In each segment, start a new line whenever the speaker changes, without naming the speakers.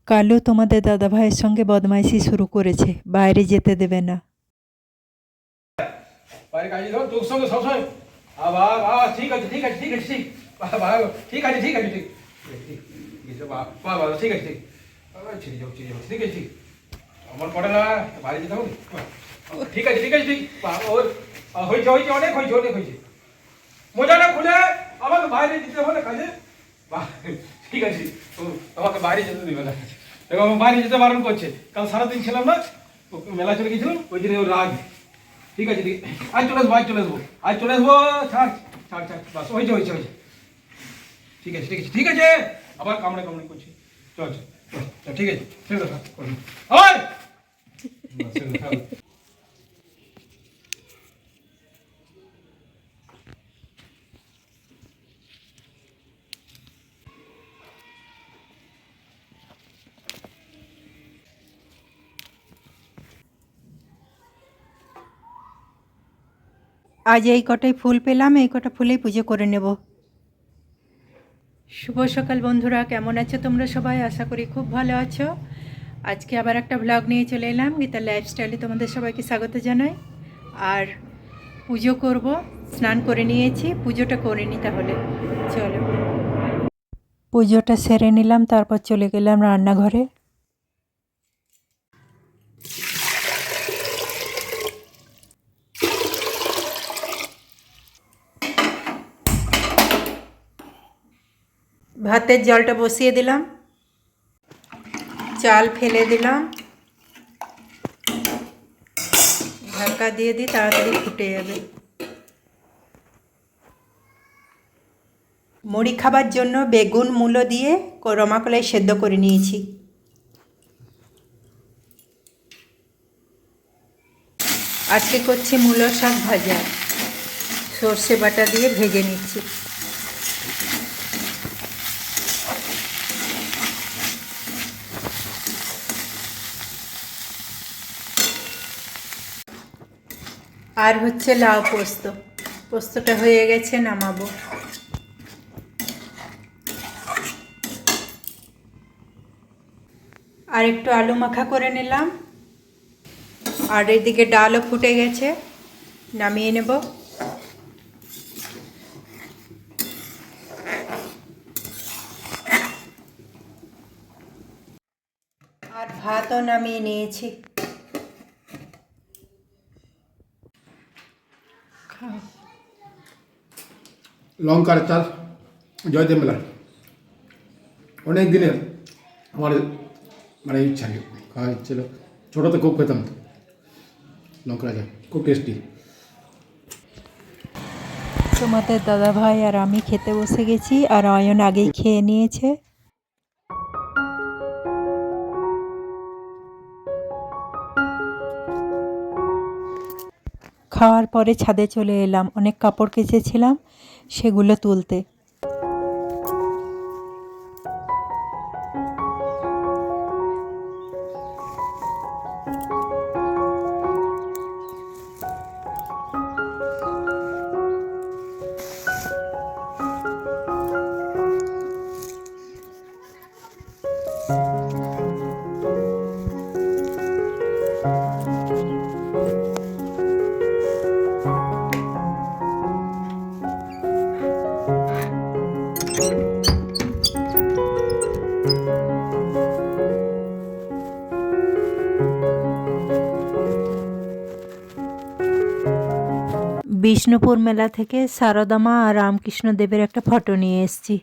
কালু তোমাদের দাদাভাইয়ের সঙ্গে বদমাইশি শুরু করেছে, বাইরে যেতে দেবে না।
বাইরে কাজে যাও তোর সঙ্গে সবসময় বাবা বাবা ঠিক আছে ঠিক আছে ঠিক আছে ঠিক বাবা ঠিক আছে ঠিক আছে ঠিক ঠিক বাবা ঠিক আছে ঠিক ছেড়ে যাও ঠিক আছে ঠিক আমার পড়ে না বাইরে যেতে হবে ঠিক আছে ঠিক ওর হয়েছে হয়েছে অনেক হয়েছে মোজাটা খুলে আমাকে বাইরে যেতে হবে না কাজে ঠিক আছে আমাকে বাইরে যেতে দেবে না দেখো আমার বাইরে যেতে বারণ করছে কাল সারাদিন ছিলাম না মেলা চলে গেছিলাম ওই জন্য ওর রাগ ঠিক আছে ঠিক আজ চলে আসবো ছাড় বাস হয়েছে ঠিক আছে ঠিক আছে আবার কামড়ে করছি চল ঠিক আছে ঠিক আছে
আজ এই কটাই ফুল পেলাম, এই কটা ফুলেই পুজো করে নেব। শুভ সকাল বন্ধুরা, কেমন আছো তোমরা সবাই? আশা করি খুব ভালো আছো। আজকে আবার একটা ব্লগ নিয়ে চলে এলাম, গীতার লাইফস্টাইলে তোমাদের সবাইকে স্বাগত জানাই। আর পুজো করব, স্নান করে নিয়েছি, পুজোটা করে নিই তাহলে। চলো পুজোটা সেরে নিলাম, তারপর চলে গেলাম রান্নাঘরে। ভাতের জলটা বসিয়ে দিলাম, চাল ফেলে দিলাম, ঢাকা দিয়ে দিই, তাড়াতাড়ি ফুটে যাবে। মুড়ি খাবার জন্য বেগুন মূলো দিয়ে রমা কলাই সেদ্ধ করে নিয়েছি। আজকে করছি মূলো শাক ভাজা, সর্ষে বাটা দিয়ে ভেজে নিচ্ছি। আর হচ্ছে লাউ পোস্ত, পোস্তটা হয়ে গেছে, নামাবো। আর একটু আলু মাখা করে নিলাম, আর এদিকে ডালও ফুটে গেছে, নামিয়ে নেব। আর ভাতও নামিয়ে নিয়েছি।
লঙ্কার চাষ জয়দেব মেলা অনেক দিনের আমার ইচ্ছা খাওয়া ছিল, ছোটোতে খুব খেতাম লঙ্কা রাজা, খুব টেস্টি।
তোমাদের দাদাভাই আর আমি খেতে বসে গেছি, আর অয়ন আগেই খেয়ে নিয়েছে। খাওয়ার পরে ছাদে চলে এলাম, অনেক কাপড় কেচেছিলাম সেগুলো তুলতে। বিষ্ণুপুর মেলা থেকে সারদা মা আর রামকৃষ্ণ দেবের একটা ফটো নিয়ে এসেছি।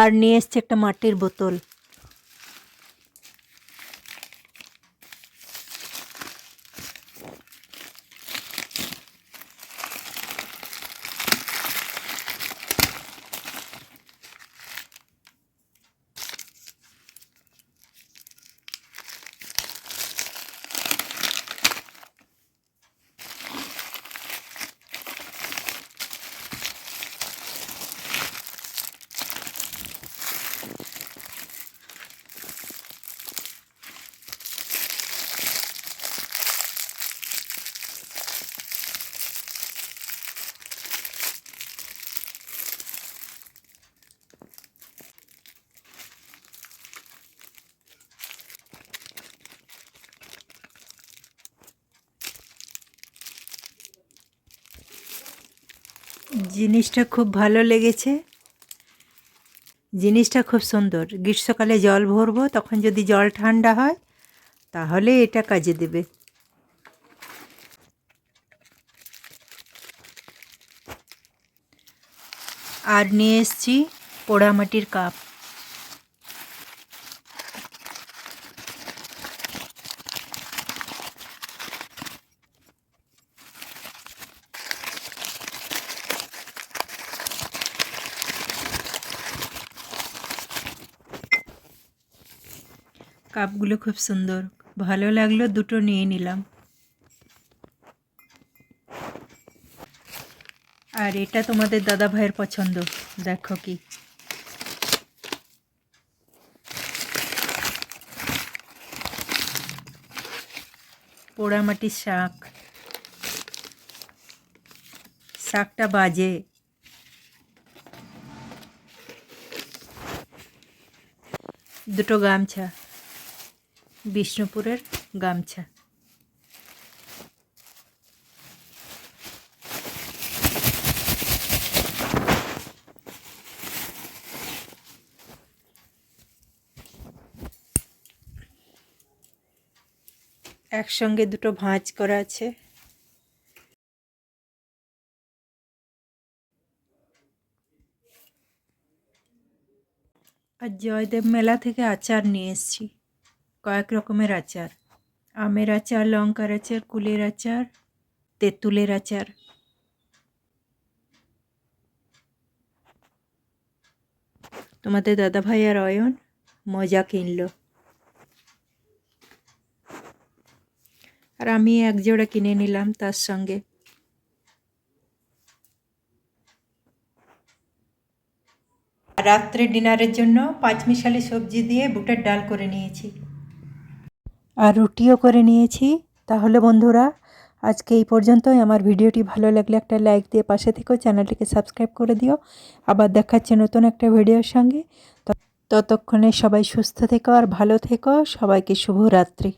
আর নিয়ে এসছি একটা মাটির বোতল। জিনিসটা খুব ভালো লেগেছে, জিনিসটা খুব সুন্দর। গ্রীষ্মকালে জল ভরবো, তখন যদি জল ঠান্ডা হয় তাহলে এটা কাজে দেবে। আর নিয়ে এসছি পোড়ামাটির কাপ। কাপগুলো খুব সুন্দর, ভালো লাগলো, দুটো নিয়ে নিলাম। আর এটা তোমাদের দাদা ভাইয়ের পছন্দ, দেখো কি পোড়ামাটির শাক, শাকটা বাজে। দুটো গামছা, বিষ্ণুপুরের গামছা। একসঙ্গে দুটো ভাঁজ করা আছে। আর জয়দেব মেলা থেকে আচার নিয়ে এসেছি, কয়েক রকমের আচার। আমের আচার, লঙ্কার আচার, কুলের আচার, তেঁতুলের আচার। তোমাদের দাদাভাই আর অয়ন মজা কিনলো, আর আমি এক জোড়া কিনে নিলাম তার সঙ্গে। রাত্রে ডিনারের জন্য পাঁচমিশালি সবজি দিয়ে বুটের ডাল করে নিয়েছি, আর রুটিও করে নিয়েছি। তাহলে বন্ধুরা, আজকে এই পর্যন্তই। আমার ভিডিওটি ভালো লাগলে একটা লাইক দিয়ে পাশে থেকেও চ্যানেলটিকে সাবস্ক্রাইব করে দিও। আবার দেখাচ্ছে নতুন একটা ভিডিওর সঙ্গে। ততক্ষণে সবাই সুস্থ থেকো আর ভালো থেকো। সবাইকে শুভরাত্রি।